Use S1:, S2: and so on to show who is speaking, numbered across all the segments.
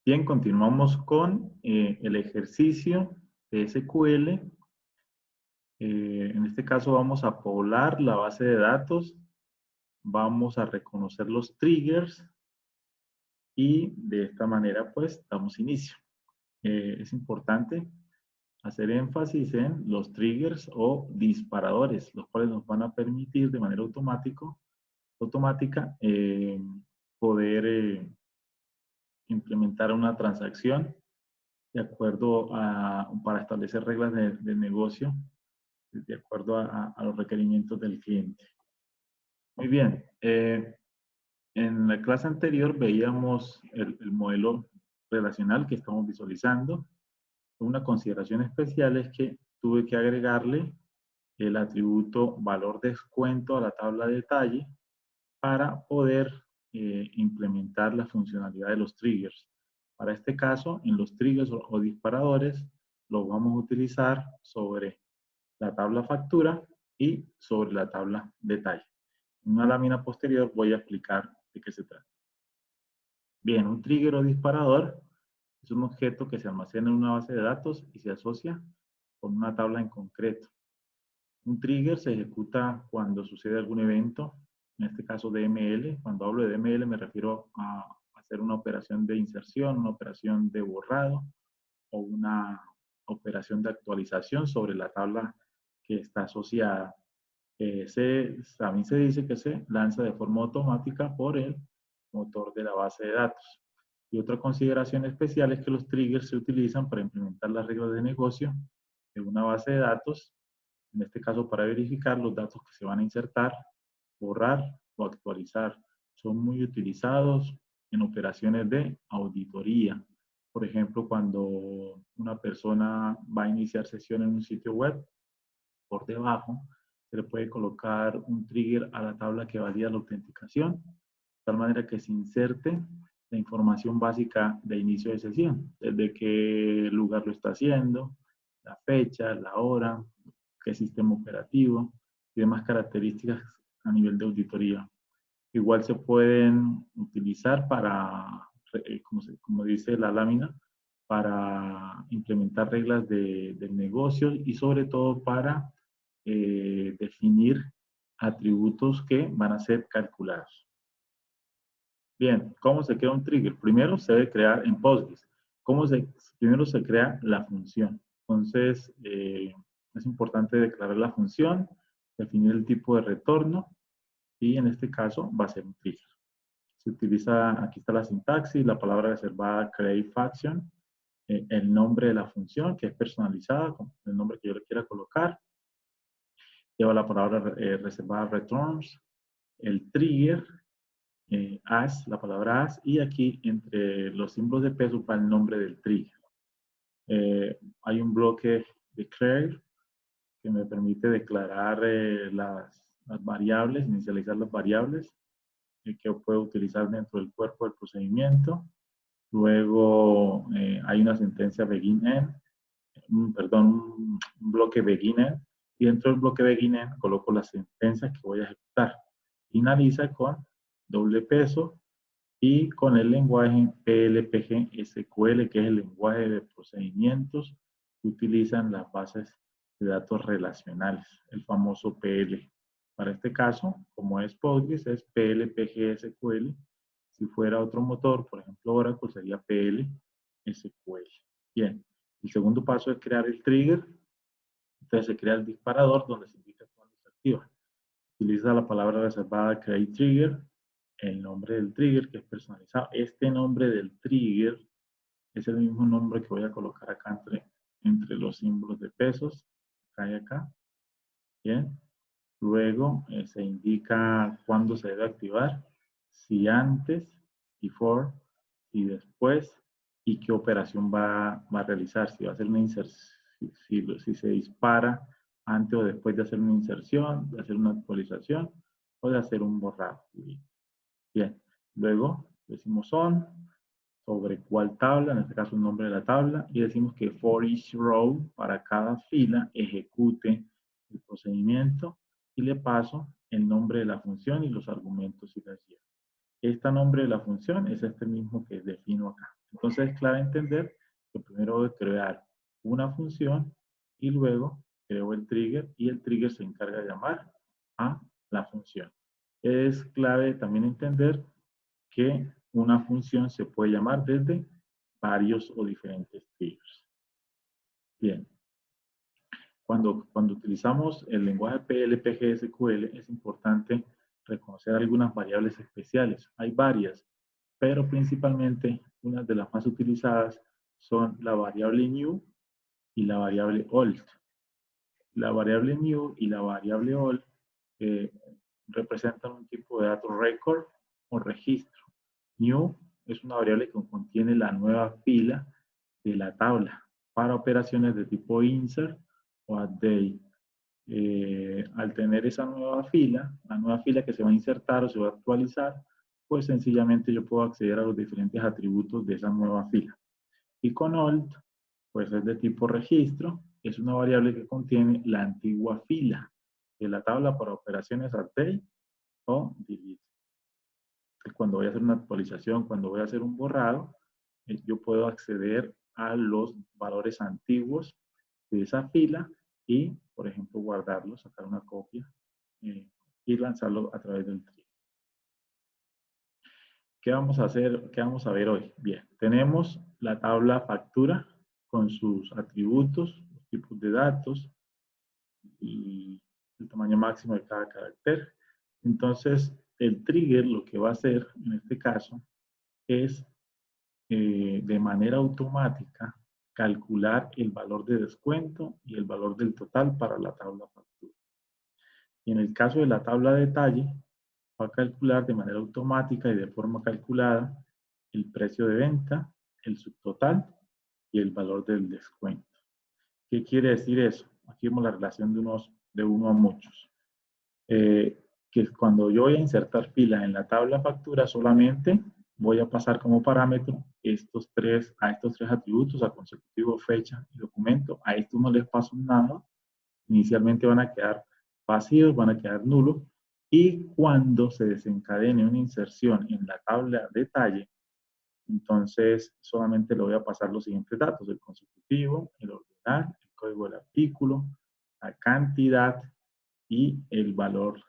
S1: Bien, continuamos con el ejercicio de SQL. En este caso vamos a poblar la base de datos, vamos a reconocer los triggers y de esta manera pues damos inicio. Es importante hacer énfasis en los triggers o disparadores, los cuales nos van a permitir de manera automática poder implementar una transacción de acuerdo para establecer reglas de negocio, de acuerdo a los requerimientos del cliente. Muy bien. En la clase anterior veíamos el modelo relacional que estamos visualizando. Una consideración especial es que tuve que agregarle el atributo valor descuento a la tabla de detalle para poder implementar la funcionalidad de los triggers. Para este caso, en los triggers o disparadores, los vamos a utilizar sobre la tabla factura y sobre la tabla detalle. En una lámina posterior voy a explicar de qué se trata. Bien, un trigger o disparador es un objeto que se almacena en una base de datos y se asocia con una tabla en concreto. Un trigger se ejecuta cuando sucede algún evento, en este caso DML. Cuando hablo de DML me refiero a hacer una operación de inserción, una operación de borrado o una operación de actualización sobre la tabla que está asociada. También se dice que se lanza de forma automática por el motor de la base de datos. Y otra consideración especial es que los triggers se utilizan para implementar las reglas de negocio de una base de datos, en este caso para verificar los datos que se van a insertar, borrar o actualizar. Son muy utilizados en operaciones de auditoría. Por ejemplo, cuando una persona va a iniciar sesión en un sitio web, por debajo se le puede colocar un trigger a la tabla que valida la autenticación, de tal manera que se inserte la información básica de inicio de sesión, desde qué lugar lo está haciendo, la fecha, la hora, qué sistema operativo y demás características a nivel de auditoría. Igual se pueden utilizar para, como dice la lámina, para implementar reglas del negocio y sobre todo para definir atributos que van a ser calculados. Bien, ¿cómo se crea un trigger? Primero se debe crear en Postgres. Primero se crea la función. Entonces, es importante declarar la función, definir el tipo de retorno y en este caso va a ser un trigger. Se utiliza, aquí está la sintaxis, la palabra reservada create function, el nombre de la función que es personalizada con el nombre que yo le quiera colocar. Lleva la palabra reservada returns, el trigger, as, la palabra as, y aquí entre los símbolos de peso va el nombre del trigger. Hay un bloque declare que me permite declarar las variables, inicializar las variables que puedo utilizar dentro del cuerpo del procedimiento. Luego hay una sentencia begin-end, un bloque begin-end, y dentro del bloque begin-end coloco las sentencias que voy a ejecutar. Finaliza con doble peso y con el lenguaje PLPG SQL, que es el lenguaje de procedimientos que utilizan las bases de datos relacionales, el famoso PL. Para este caso, como es Postgres, es PLPG SQL. Si fuera otro motor, por ejemplo Oracle, sería PL SQL. Bien, el segundo paso es crear el trigger. Entonces se crea el disparador donde se indica cuándo se activa. Utiliza la palabra reservada create trigger, el nombre del trigger que es personalizado. Este nombre del trigger es el mismo nombre que voy a colocar acá entre los símbolos de pesos, acá y acá. Bien. Luego se indica cuándo se debe activar, si antes, before, si después, y qué operación va a realizar. Si va a hacer una inserción, si se dispara antes o después de hacer una inserción, de hacer una actualización o de hacer un borrado. Bien, luego decimos on, sobre cuál tabla, en este caso el nombre de la tabla, y decimos que for each row, para cada fila, ejecute el procedimiento y le paso el nombre de la función y los argumentos y las llevo. Este nombre de la función es este mismo que defino acá. Entonces es clave entender que primero voy a crear una función y luego creo el trigger y el trigger se encarga de llamar a la función. Es clave también entender que una función se puede llamar desde varios o diferentes triggers. Bien. Cuando utilizamos el lenguaje PLPG SQL es importante reconocer algunas variables especiales. Hay varias, pero principalmente unas de las más utilizadas son la variable new y la variable old. La variable new y la variable old eh, representan un tipo de dato record o registro. New es una variable que contiene la nueva fila de la tabla para operaciones de tipo insert o update. Al tener esa nueva fila, la nueva fila que se va a insertar o se va a actualizar, pues sencillamente yo puedo acceder a los diferentes atributos de esa nueva fila. Y con old, pues es de tipo registro, es una variable que contiene la antigua fila de la tabla para operaciones update o delete. Cuando voy a hacer una actualización, cuando voy a hacer un borrado, yo puedo acceder a los valores antiguos de esa fila y, por ejemplo, guardarlo, sacar una copia y lanzarlo a través del trigger. ¿Qué vamos a hacer? ¿Qué vamos a ver hoy? Bien, tenemos la tabla factura con sus atributos, los tipos de datos y el tamaño máximo de cada carácter. Entonces, el trigger lo que va a hacer en este caso es de manera automática calcular el valor de descuento y el valor del total para la tabla factura. Y en el caso de la tabla de detalle, va a calcular de manera automática y de forma calculada el precio de venta, el subtotal y el valor del descuento. ¿Qué quiere decir eso? Aquí vemos la relación de uno a muchos. Que cuando yo voy a insertar fila en la tabla factura, solamente voy a pasar como parámetro a estos tres atributos, a consecutivo, fecha y documento. A estos no les paso nada. Inicialmente van a quedar vacíos, van a quedar nulos. Y cuando se desencadene una inserción en la tabla detalle, entonces solamente le voy a pasar los siguientes datos: el consecutivo, el ordinal, el código del artículo, la cantidad y el valor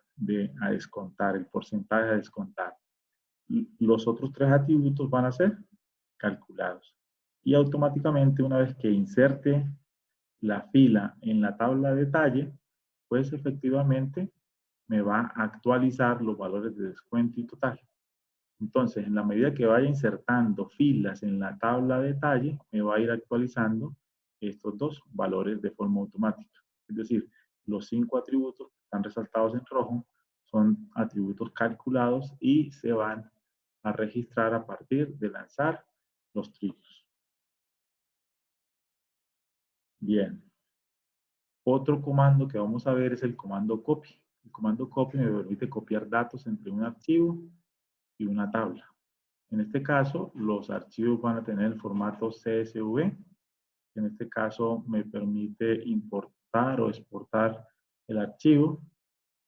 S1: a descontar, el porcentaje a descontar. Los otros tres atributos van a ser calculados. Y automáticamente, una vez que inserte la fila en la tabla de detalle, pues efectivamente me va a actualizar los valores de descuento y total. Entonces, en la medida que vaya insertando filas en la tabla de detalle, me va a ir actualizando estos dos valores de forma automática. Es decir, los 5 atributos que están resaltados en rojo son atributos calculados y se van a registrar a partir de lanzar los triggers. Bien. Otro comando que vamos a ver es el comando copy. El comando copy me permite copiar datos entre un archivo y una tabla. En este caso, los archivos van a tener el formato CSV. En este caso, me permite importar o exportar el archivo.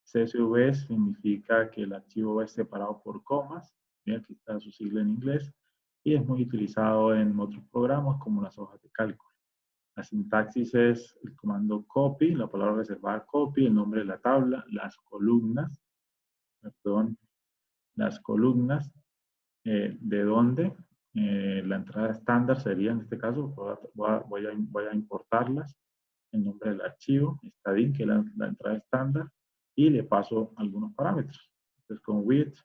S1: CSV significa que el archivo es separado por comas. Bien, aquí está su sigla en inglés. Y es muy utilizado en otros programas como las hojas de cálculo. La sintaxis es el comando copy, la palabra reservada copy, el nombre de la tabla, las columnas, de dónde la entrada estándar sería, en este caso, voy a importarlas, el nombre del archivo, stdin, que es la entrada estándar, y le paso algunos parámetros. Entonces, con width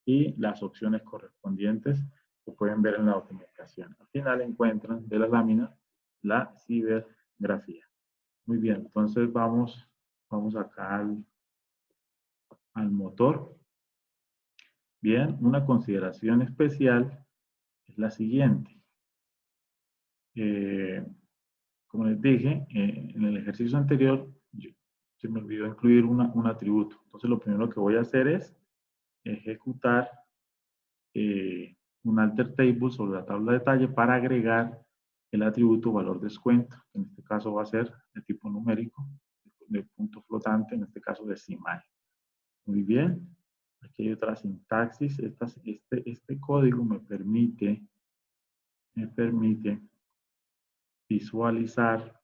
S1: y las opciones correspondientes que pueden ver en la documentación. Al final encuentran de la lámina la cibergrafía. Muy bien, entonces vamos acá al motor. Bien, una consideración especial es la siguiente. Como les dije, en el ejercicio anterior se me olvidó incluir un atributo. Entonces lo primero que voy a hacer es ejecutar un alter table sobre la tabla de detalle para agregar el atributo valor descuento. En este caso va a ser de tipo numérico, de punto flotante, en este caso decimal. Muy bien. Aquí hay otra sintaxis. Este código me permite me permite visualizar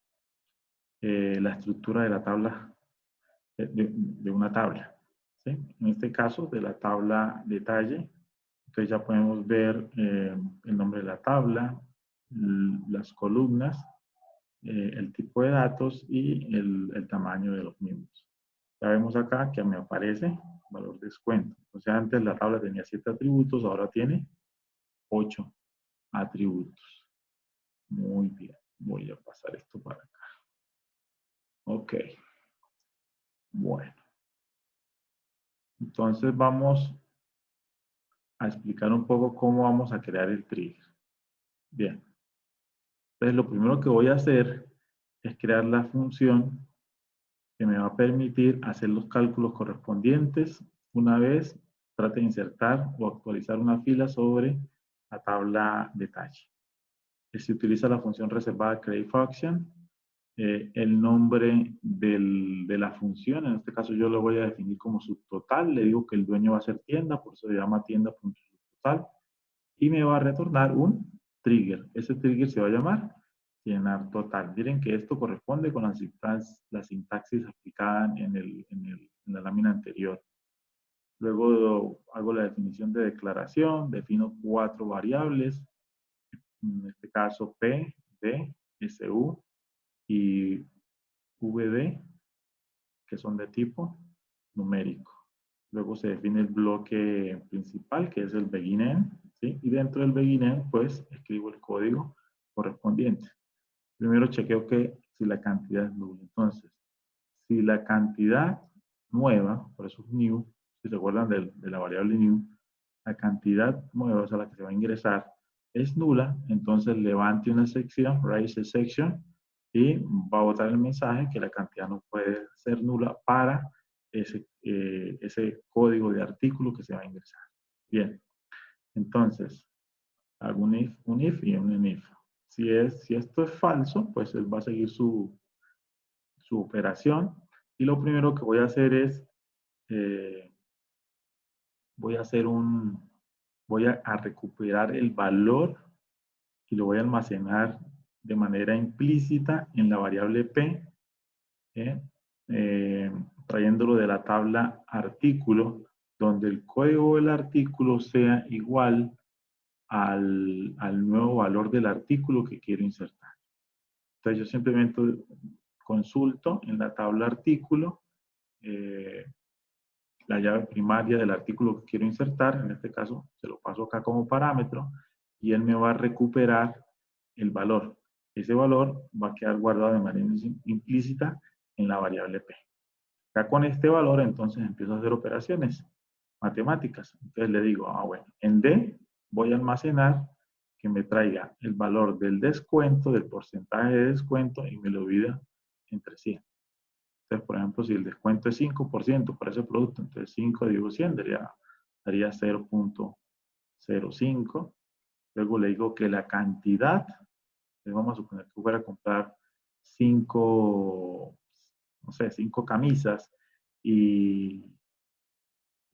S1: la estructura de la tabla, de una tabla, ¿sí? En este caso, de la tabla detalle. Entonces ya podemos ver el nombre de la tabla, las columnas, el tipo de datos y el tamaño de los mismos. Ya vemos acá que me aparece valor descuento. O sea, antes la tabla tenía 7 atributos, ahora tiene 8 atributos. Muy bien. Voy a pasar esto para acá. Ok. Bueno. Entonces vamos a explicar un poco cómo vamos a crear el trigger. Bien. Entonces lo primero que voy a hacer es crear la función que me va a permitir hacer los cálculos correspondientes una vez trate de insertar o actualizar una fila sobre la tabla detalle. Se utiliza la función reservada createFunction. El nombre de la función, en este caso yo lo voy a definir como subtotal. Le digo que el dueño va a ser tienda, por eso se llama tienda.subtotal. Y me va a retornar un trigger. Ese trigger se va a llamar llenar total. Miren que esto corresponde con la sintaxis aplicada en la lámina anterior. Luego hago la definición de declaración, defino 4 variables, en este caso P, D, SU y VD, que son de tipo numérico. Luego se define el bloque principal, que es el begin-end, ¿sí? Y dentro del begin-end, pues, escribo el código correspondiente. Primero chequeo que si la cantidad es nula. Entonces, si la cantidad nueva, por eso es new, si se acuerdan de la variable new, la cantidad nueva, o sea, la que se va a ingresar, es nula, entonces levante una sección, raise a section, y va a botar el mensaje que la cantidad no puede ser nula para ese código de artículo que se va a ingresar. Bien, entonces, hago un if y un if. Si esto es falso, pues él va a seguir su operación. Y lo primero que voy a hacer es, voy a recuperar el valor y lo voy a almacenar de manera implícita en la variable P, trayéndolo de la tabla artículo, donde el código del artículo sea igual al nuevo valor del artículo que quiero insertar. Entonces yo simplemente consulto en la tabla artículo la llave primaria del artículo que quiero insertar, en este caso se lo paso acá como parámetro, y él me va a recuperar el valor. Ese valor va a quedar guardado de manera implícita en la variable P. Ya con este valor, entonces empiezo a hacer operaciones matemáticas. Entonces le digo, bueno, en D voy a almacenar que me traiga el valor del descuento, del porcentaje de descuento, y me lo divida entre 100. Entonces, por ejemplo, si el descuento es 5% para ese producto, entonces 5 dividido 100 daría 0.05. Luego le digo que la cantidad, vamos a suponer que fuera a comprar 5, no sé, 5 camisas y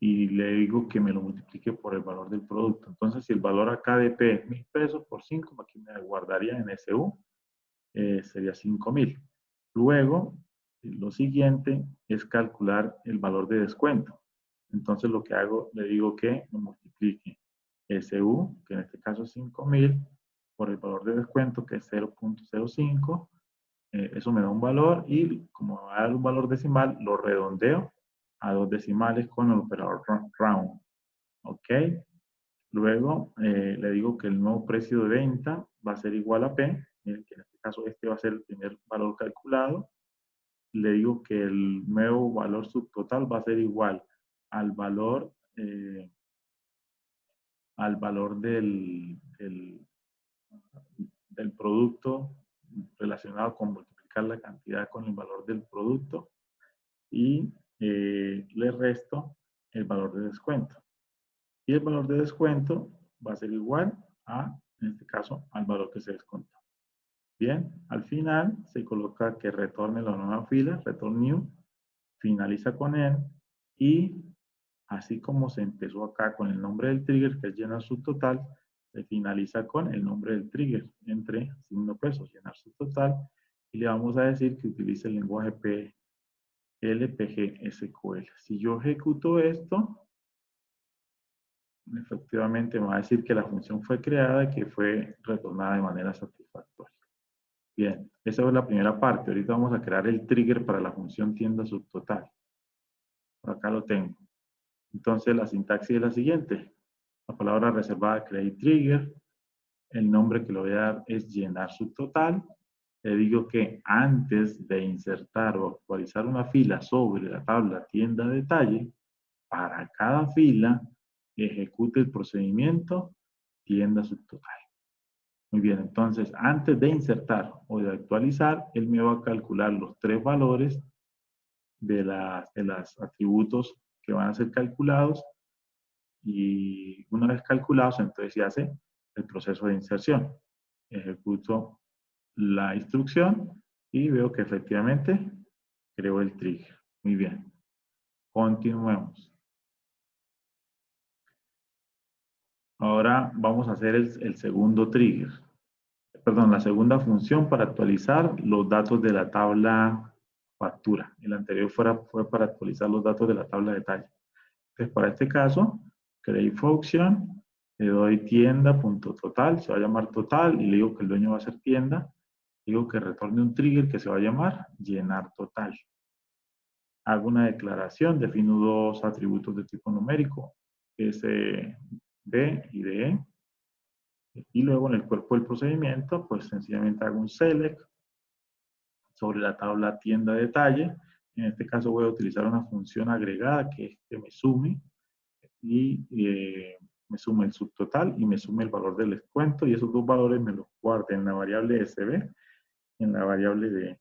S1: le digo que me lo multiplique por el valor del producto. Entonces, si el valor acá de P es 1000 pesos por 5, aquí me guardaría en SU, sería 5000. Luego, lo siguiente es calcular el valor de descuento. Entonces, lo que hago, le digo que me multiplique SU, que en este caso es 5000, por el valor de descuento, que es 0.05. Eso me da un valor y como me va a dar un valor decimal, lo redondeo a 2 decimales con el operador round. ¿Ok? Luego le digo que el nuevo precio de venta va a ser igual a P, que en este caso este va a ser el primer valor calculado. Le digo que el nuevo valor subtotal va a ser igual al valor, del producto relacionado con multiplicar la cantidad con el valor del producto y le resto el valor de descuento. Y el valor de descuento va a ser igual a, en este caso, al valor que se descontó. Bien, al final se coloca que retorne la nueva fila, return new, finaliza con él y así como se empezó acá con el nombre del trigger, que es llenar subtotal, Se finaliza con el nombre del trigger, entre signo peso, llenar subtotal, y le vamos a decir que utilice el lenguaje PLPG SQL. Si yo ejecuto esto, efectivamente me va a decir que la función fue creada y que fue retornada de manera satisfactoria. Bien, esa es la primera parte. Ahorita vamos a crear el trigger para la función tienda subtotal. Por acá lo tengo. Entonces la sintaxis es la siguiente. La palabra reservada create trigger. El nombre que le voy a dar es llenar subtotal. Le digo que antes de insertar o actualizar una fila sobre la tabla tienda detalle, para cada fila ejecute el procedimiento tienda subtotal. Muy bien, entonces antes de insertar o de actualizar, él me va a calcular los 3 valores de los atributos que van a ser calculados, y una vez calculados, entonces se hace el proceso de inserción. Ejecuto la instrucción y veo que efectivamente creo el trigger. Muy bien. Continuemos. Ahora vamos a hacer el segundo trigger. Perdón, la segunda función para actualizar los datos de la tabla factura. El anterior fue para actualizar los datos de la tabla detalle. Entonces, para este caso, create function, le doy tienda.total, se va a llamar total, y le digo que el dueño va a ser tienda. Digo que retorne un trigger que se va a llamar llenar total. Hago una declaración, defino 2 atributos de tipo numérico, SD y DE. Y luego en el cuerpo del procedimiento, pues sencillamente hago un select sobre la tabla tienda detalle. En este caso voy a utilizar una función agregada que es que me sume, y me sume el subtotal y me sume el valor del descuento, y esos 2 valores me los guarde en la variable SB y en la variable DE.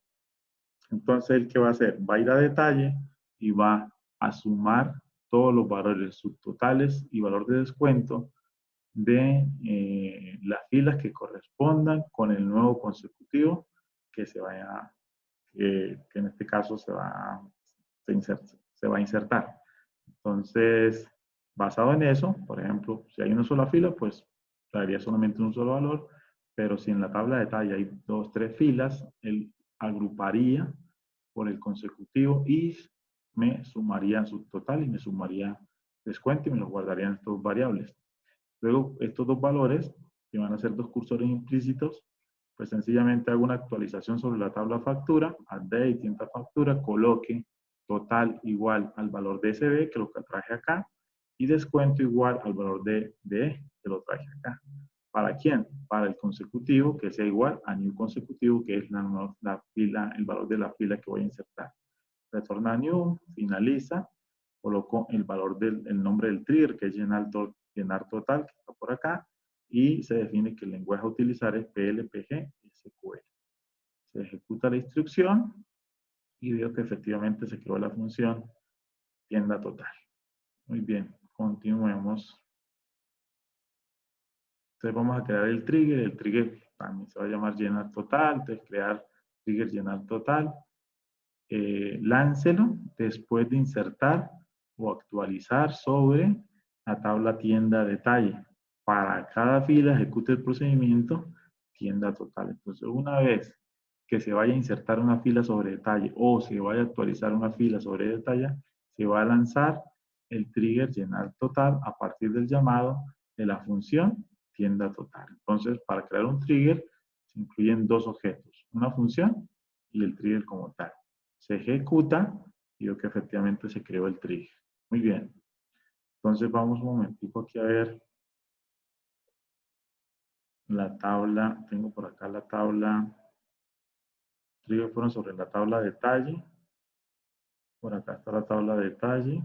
S1: Entonces, ¿el qué va a hacer? Va a ir a detalle y va a sumar todos los valores subtotales y valor de descuento de las filas que correspondan con el nuevo consecutivo que se vaya, que en este caso se va a insertar. Entonces, basado en eso, por ejemplo, si hay una sola fila, pues traería solamente un solo valor, pero si en la tabla de detalle hay 2, 3 filas, él agruparía por el consecutivo y me sumaría subtotal y me sumaría descuento y me los guardaría en estas variables. Luego, estos 2 valores, que van a ser 2 cursores implícitos, pues sencillamente hago una actualización sobre la tabla factura, update, tienda factura, coloque total igual al valor de SB, que lo que traje acá, y descuento igual al valor de DE, que lo traje acá. ¿Para quién? Para el consecutivo, que sea igual a new consecutivo, que es la fila, el valor de la fila que voy a insertar. Retorna new, finaliza, coloco el valor el nombre del trigger, que es llenar total, que está por acá, y se define que el lenguaje a utilizar es PLPG SQL. Se ejecuta la instrucción y veo que efectivamente se creó la función tienda total. Muy bien, continuemos. Entonces vamos a crear el trigger también se va a llamar llenar total, entonces crear trigger llenar total. Láncelo después de insertar o actualizar sobre la tabla tienda detalle. Para cada fila ejecute el procedimiento tienda total. Entonces, una vez que se vaya a insertar una fila sobre detalle o se vaya a actualizar una fila sobre detalle, se va a lanzar el trigger llenar total a partir del llamado de la función tienda total. Entonces, para crear un trigger se incluyen 2 objetos, una función y el trigger como tal. Se ejecuta y veo que efectivamente se creó el trigger. Muy bien. Entonces vamos un momentico aquí a ver la tabla. Tengo por acá la tabla. Trigger fueron sobre la tabla detalle. Por acá está la tabla detalle.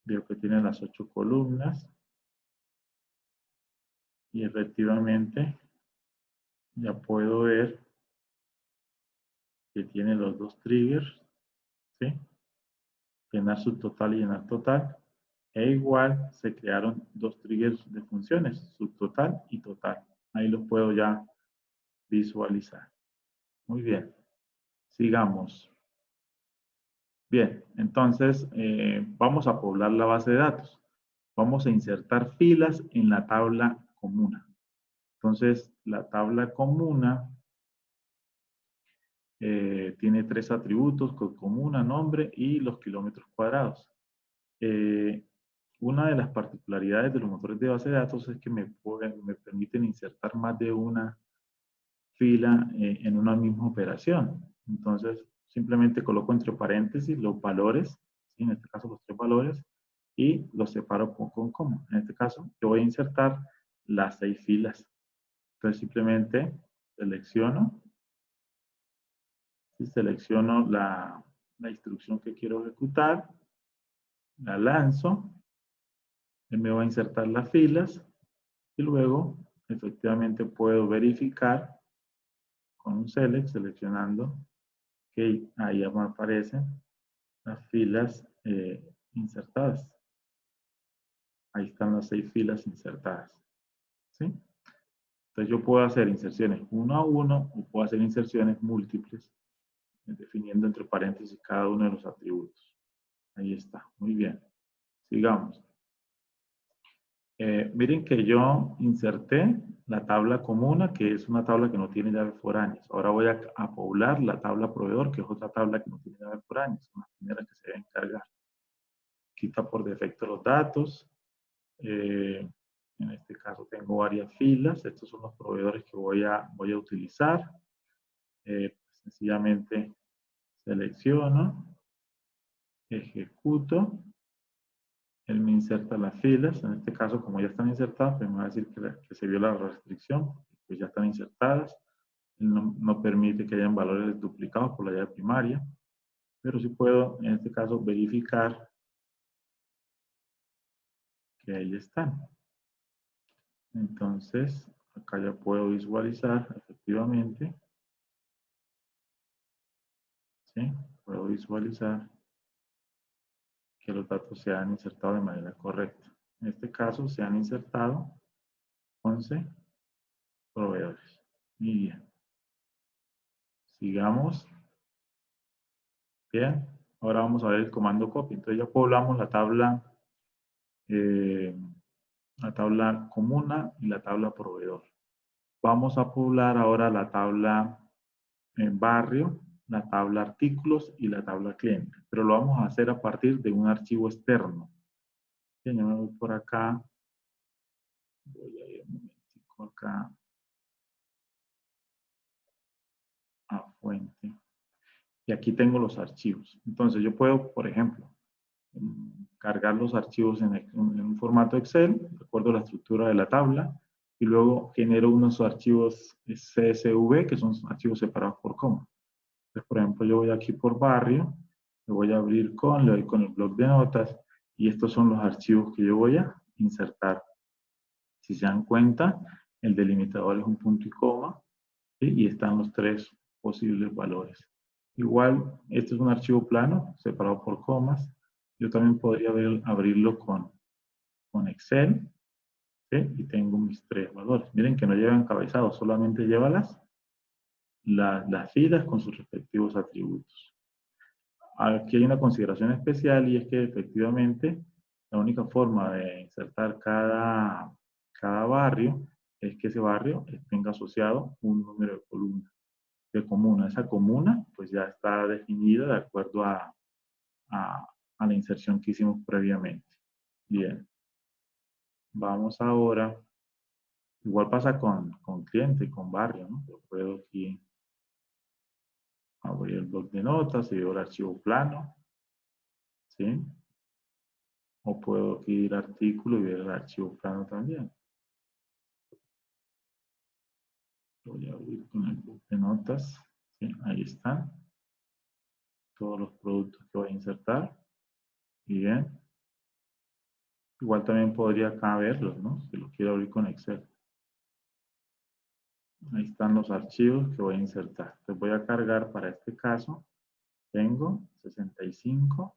S1: Veo que tiene las 8 columnas. Y efectivamente ya puedo ver que tiene los 2 triggers. ¿Sí? Llenar subtotal y llenar total. E igual se crearon 2 triggers de funciones, subtotal y total. Ahí los puedo ya visualizar. Muy bien. Sigamos. Bien, entonces vamos a poblar la base de datos. Vamos a insertar filas en la tabla comuna. Entonces, la tabla comuna tiene 3 atributos: comuna, nombre y los kilómetros cuadrados. Una de las particularidades de los motores de base de datos es que me permiten insertar más de una fila en una misma operación. Entonces, simplemente coloco entre paréntesis los valores, ¿sí? En este caso los 3 valores, y los separo con coma. En este caso, yo voy a insertar las 6 filas. Entonces, simplemente selecciono, y selecciono la instrucción que quiero ejecutar, la lanzo, él me va a insertar las filas, y luego, efectivamente, puedo verificar con un select, seleccionando, que ahí me aparecen las filas insertadas. Ahí están las 6 filas insertadas. ¿Sí? Entonces yo puedo hacer inserciones 1 a 1 o puedo hacer inserciones múltiples, definiendo entre paréntesis cada uno de los atributos. Ahí está. Muy bien. Sigamos. Miren que yo inserté la tabla comuna, que es una tabla que no tiene llaves foráneas. Ahora voy a poblar la tabla proveedor, que es otra tabla que no tiene llaves foráneas. Son las primeras que se deben cargar. Quita por defecto los datos. En este caso tengo varias filas. Estos son los proveedores que voy a utilizar. Sencillamente selecciono, ejecuto. Él me inserta las filas. En este caso, como ya están insertadas, pues me va a decir que se vio la restricción, pues ya están insertadas. Él no permite que hayan valores duplicados por la llave primaria, pero sí puedo, en este caso, verificar que ahí están. Entonces, acá ya puedo visualizar efectivamente, ¿sí? Puedo visualizar que los datos se han insertado de manera correcta. En este caso, se han insertado 11 proveedores. Muy bien. Sigamos. Bien. Ahora vamos a ver el comando copy. Entonces ya poblamos la tabla comuna y la tabla proveedor. Vamos a poblar ahora la tabla barrio, la tabla artículos y la tabla cliente. Pero lo vamos a hacer a partir de un archivo externo. Bien, yo me voy por acá. Voy a ir un momentico acá a fuente. Y aquí tengo los archivos. Entonces yo puedo, por ejemplo, cargar los archivos en un formato Excel, de acuerdo a la estructura de la tabla, y luego genero unos archivos CSV, que son archivos separados por coma. Entonces, por ejemplo, yo voy aquí por barrio, le voy a abrir le doy con el bloc de notas, y estos son los archivos que yo voy a insertar. Si se dan cuenta, el delimitador es un punto y coma, ¿sí? Y están los 3 posibles valores. Igual, este es un archivo plano, separado por comas. Yo también podría abrirlo con Excel, ¿sí? Y tengo mis 3 valores. Miren que no lleva encabezado, solamente lleva las filas con sus respectivos atributos. Aquí hay una consideración especial y es que efectivamente la única forma de insertar cada barrio es que ese barrio tenga asociado un número de columna, de comuna. Esa comuna pues ya está definida de acuerdo a la inserción que hicimos previamente. Bien. Vamos ahora, igual pasa con cliente y con barrio, ¿no? Yo puedo aquí abrir el bloc de notas y veo el archivo plano, ¿sí? O puedo aquí ir a artículo y ver el archivo plano también. Lo voy a abrir con el bloc de notas, ¿sí? Ahí están todos los productos que voy a insertar. Bien. Igual también podría acá verlos, ¿no? Si lo quiero abrir con Excel. Ahí están los archivos que voy a insertar. Entonces voy a cargar para este caso. Tengo 65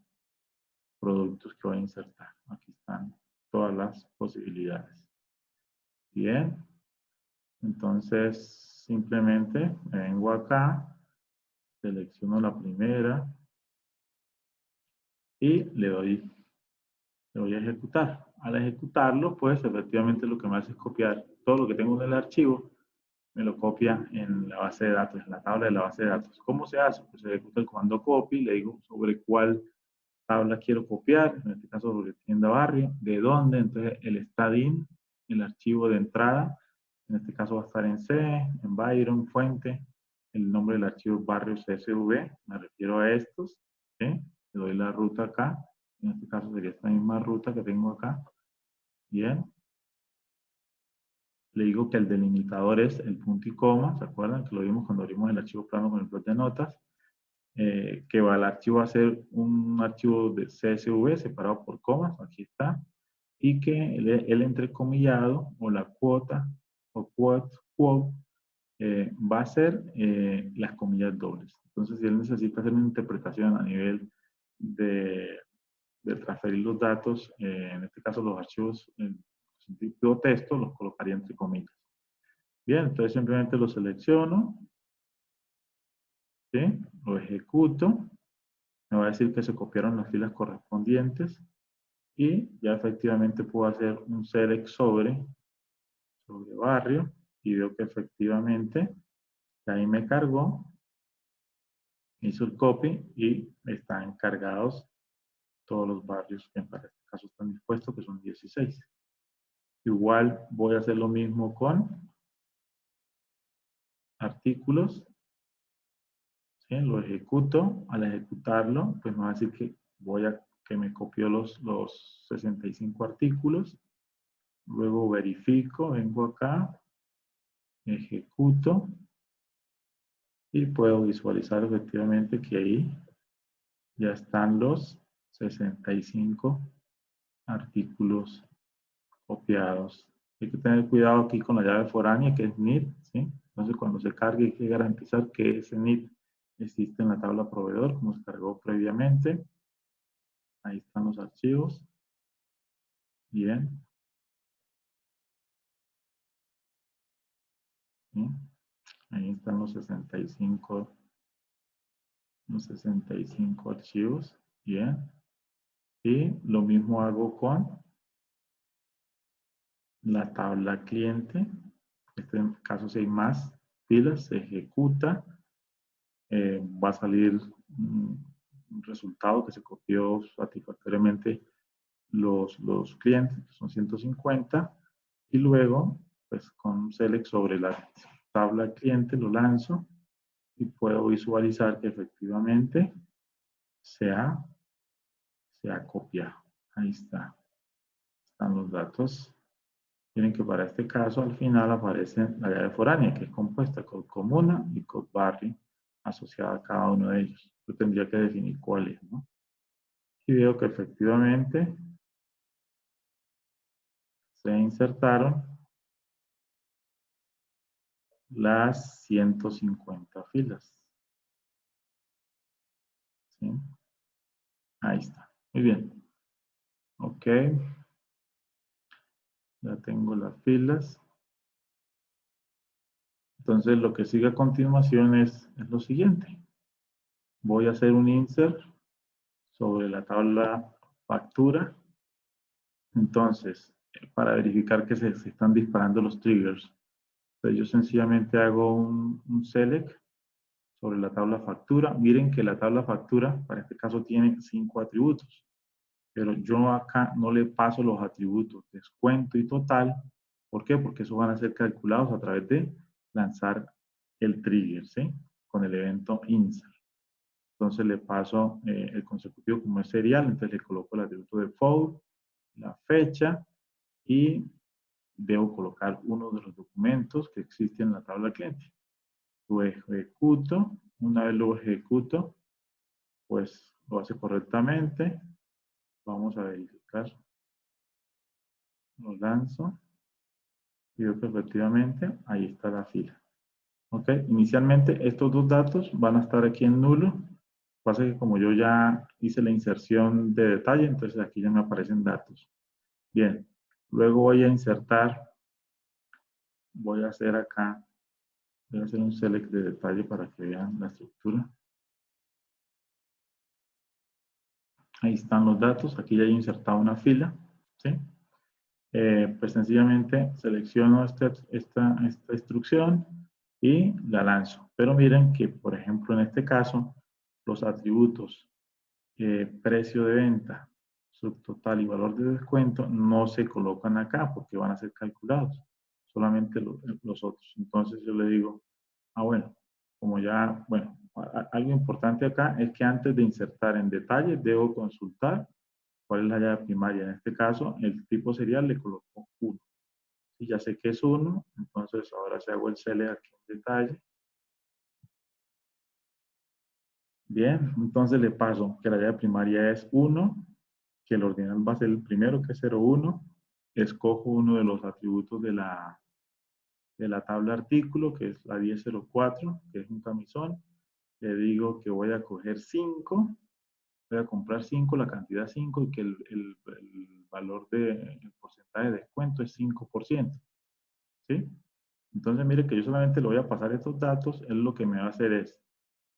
S1: productos que voy a insertar. Aquí están todas las posibilidades. Bien. Entonces, simplemente me vengo acá, selecciono la primera y le doy a ejecutar. Al ejecutarlo, pues efectivamente lo que me hace es copiar todo lo que tengo en el archivo, me lo copia en la base de datos, en la tabla de la base de datos. ¿Cómo se hace? Pues se ejecuta el comando copy, le digo sobre cuál tabla quiero copiar, en este caso sobre tienda barrio, de dónde, entonces el stdin, el archivo de entrada, en este caso va a estar en C, en Byron, fuente, el nombre del archivo barrio CSV, me refiero a estos, ¿sí? Le doy la ruta acá, en este caso sería esta misma ruta que tengo acá, bien. Le digo que el delimitador es el punto y coma, ¿se acuerdan? Que lo vimos cuando abrimos el archivo plano con el blog de notas. Que va al archivo a ser un archivo de CSV separado por comas, aquí está, y que el entrecomillado o la cuota o quote va a ser las comillas dobles. Entonces, si él necesita hacer una interpretación a nivel de transferir los datos, en este caso los archivos en sentido texto, los colocaría entre comillas. Bien, entonces simplemente lo selecciono, ¿sí? Lo ejecuto, me va a decir que se copiaron las filas correspondientes y ya efectivamente puedo hacer un select sobre barrio y veo que efectivamente ahí me cargó, hizo el copy y están cargados todos los barrios que para este caso están dispuestos, que son 16. Igual voy a hacer lo mismo con artículos, ¿sí? Lo ejecuto, al ejecutarlo pues me va a decir que que me copió los 65 artículos. Luego verifico, vengo acá, ejecuto y puedo visualizar efectivamente que ahí ya están los 65 artículos copiados. Hay que tener cuidado aquí con la llave foránea que es NIT, ¿sí? Entonces cuando se cargue hay que garantizar que ese NIT existe en la tabla proveedor como se cargó previamente. Ahí están los archivos. Bien. ¿Sí? Ahí están los 65 archivos. Bien. Y lo mismo hago con la tabla cliente. En este caso, si hay más filas, se ejecuta. Va a salir un resultado que se copió satisfactoriamente los clientes, que son 150. Y luego, pues con select sobre la tabla cliente lo lanzo y puedo visualizar que efectivamente se ha copiado. Ahí está. Están los datos. Miren que para este caso al final aparece la llave foránea, que es compuesta con comuna y con barrio asociada a cada uno de ellos. Yo tendría que definir cuál es, ¿no? Y veo que efectivamente se insertaron las 150 filas. ¿Sí? Ahí está. Muy bien. Ok. Ya tengo las filas. Entonces lo que sigue a continuación es lo siguiente. Voy a hacer un insert sobre la tabla factura. Entonces, para verificar que se están disparando los triggers, entonces yo sencillamente hago un select sobre la tabla factura. Miren que la tabla factura, para este caso, tiene 5 atributos. Pero yo acá no le paso los atributos descuento y total. ¿Por qué? Porque esos van a ser calculados a través de lanzar el trigger, ¿sí? Con el evento insert. Entonces le paso el consecutivo como es serial, entonces le coloco el atributo de default, la fecha y debo colocar uno de los documentos que existen en la tabla cliente. Lo ejecuto, una vez lo ejecuto, pues lo hace correctamente. Vamos a verificar. Lo lanzo y veo que efectivamente ahí está la fila. Ok, inicialmente estos dos datos van a estar aquí en nulo. Pasa que como yo ya hice la inserción de detalle, entonces aquí ya me aparecen datos. Bien, luego voy a insertar, voy a hacer acá, voy a hacer un select de detalle para que vean la estructura. Ahí están los datos, aquí ya he insertado una fila, ¿sí? pues sencillamente selecciono esta instrucción y la lanzo. Pero miren que, por ejemplo, en este caso, los atributos precio de venta, subtotal y valor de descuento no se colocan acá porque van a ser calculados, solamente los otros. Entonces yo le digo, bueno, como ya, bueno, algo importante acá es que antes de insertar en detalle debo consultar cuál es la llave primaria. En este caso, el tipo serial le coloco 1. Y ya sé que es 1, entonces ahora si hago el select aquí en detalle. Bien, entonces le paso que la llave primaria es 1, que el ordinal va a ser el primero, que es 01. Escojo uno de los atributos de la tabla artículo, que es la 1004, que es un camisón. Le digo que voy a coger 5, voy a comprar 5, la cantidad 5, y que el valor el porcentaje de descuento es 5%. ¿Sí? Entonces, mire que yo solamente le voy a pasar estos datos. Él lo que me va a hacer es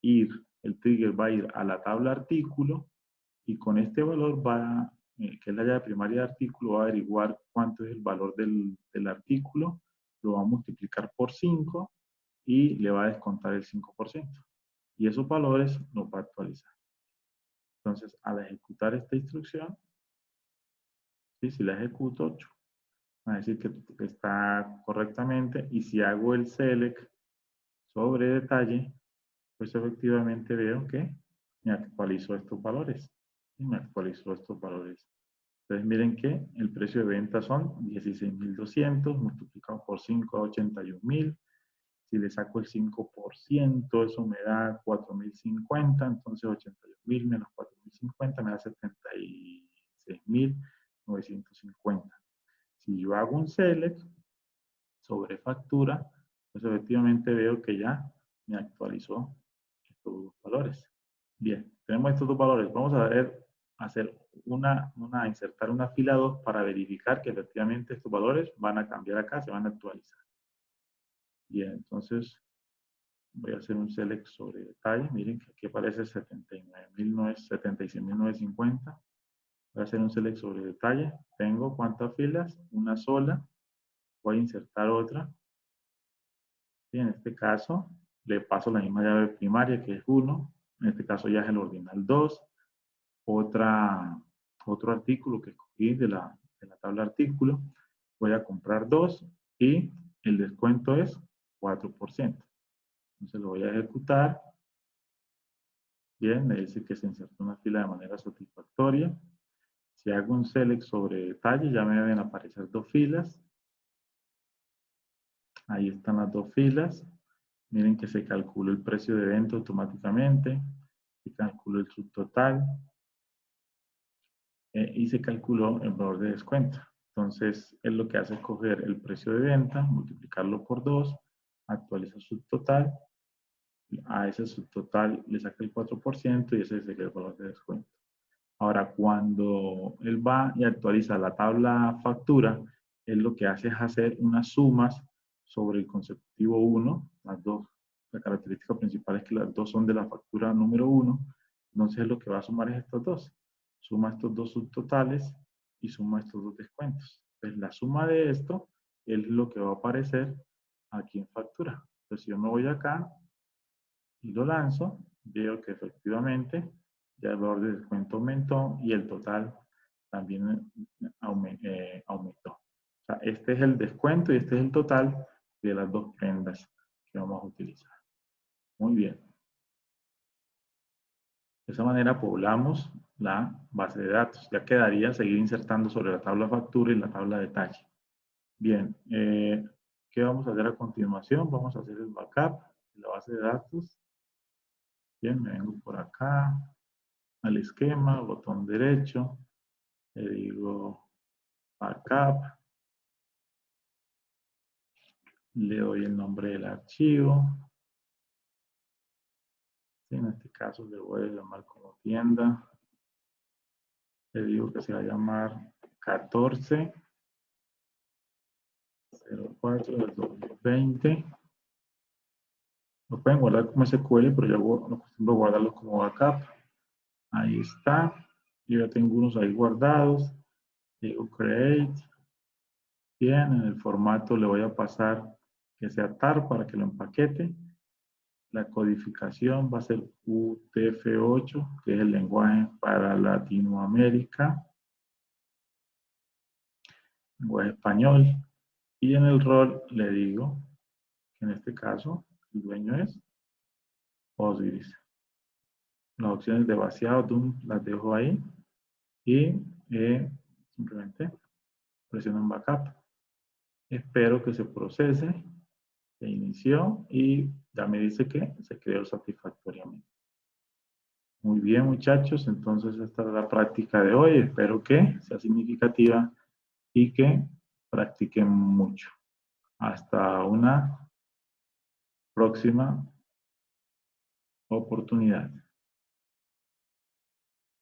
S1: el trigger va a ir a la tabla artículo y con este valor va, que es la llave primaria de artículo, va a averiguar cuánto es el valor del artículo, lo va a multiplicar por 5 y le va a descontar el 5%. Y esos valores los va a actualizar. Entonces, al ejecutar esta instrucción, ¿sí? Si la ejecuto, va a decir que está correctamente, y si hago el select sobre detalle, pues efectivamente veo que me actualizó estos valores. Y me actualizó estos valores. Entonces miren que el precio de venta son 16.200 multiplicado por 5 a 81.000. Si le saco el 5%, eso me da 4.050. Entonces 81.000 menos 4.050 me da 76.950. Si yo hago un select sobre factura, pues efectivamente veo que ya me actualizó estos dos valores. Bien, tenemos estos dos valores. Vamos a ver, insertar una fila 2 para verificar que efectivamente estos valores van a cambiar acá, se van a actualizar. Bien, entonces voy a hacer un select sobre detalle. Miren que aquí aparece 76.950. Voy a hacer un select sobre detalle. Tengo cuántas filas, una sola. Voy a insertar otra. Y en este caso, le paso la misma llave primaria, que es 1. En este caso ya es el ordinal 2. Otro artículo que escogí de la tabla artículo. Voy a comprar 2 y el descuento es 4%. Entonces lo voy a ejecutar. Bien, me dice que se insertó una fila de manera satisfactoria. Si hago un select sobre detalle, ya me deben aparecer dos filas. Ahí están las dos filas. Miren que se calculó el precio de venta automáticamente, se calculó el subtotal y se calculó el valor de descuento. Entonces, él lo que hace es coger el precio de venta, multiplicarlo por 2, actualiza el subtotal, a ese subtotal le saca el 4% y ese es el valor de descuento. Ahora, cuando él va y actualiza la tabla factura, él lo que hace es hacer unas sumas sobre el consecutivo 1, las dos. La característica principal es que las dos son de la factura número 1, entonces lo que va a sumar es estos dos. Suma estos dos subtotales y suma estos dos descuentos. Entonces la suma de esto es lo que va a aparecer aquí en factura. Entonces si yo me voy acá y lo lanzo, veo que efectivamente ya el valor de descuento aumentó y el total también aumentó. O sea, este es el descuento y este es el total de las dos prendas que vamos a utilizar. Muy bien. De esa manera poblamos la base de datos. Ya quedaría seguir insertando sobre la tabla factura y la tabla detalle. Bien, ¿qué vamos a hacer a continuación? Vamos a hacer el backup de la base de datos. Bien, me vengo por acá al esquema, botón derecho, le digo backup, le doy el nombre del archivo. En este caso le voy a llamar como tienda. Le digo que se va a llamar 1404 del 2020. Lo pueden guardar como SQL, pero yo no acostumbro guardarlo como backup. Ahí está. Yo ya tengo unos ahí guardados. Digo create. Bien, en el formato le voy a pasar que sea TAR para que lo empaquete. La codificación va a ser UTF-8, que es el lenguaje para Latinoamérica, lenguaje español. Y en el rol le digo que en este caso el dueño es Osiris. Las opciones de vaciado las dejo ahí y simplemente presiono en backup. Espero que se procese. Se inició y ya me dice que se creó satisfactoriamente. Muy bien, muchachos, entonces esta es la práctica de hoy. Espero que sea significativa y que practiquen mucho. Hasta una próxima oportunidad.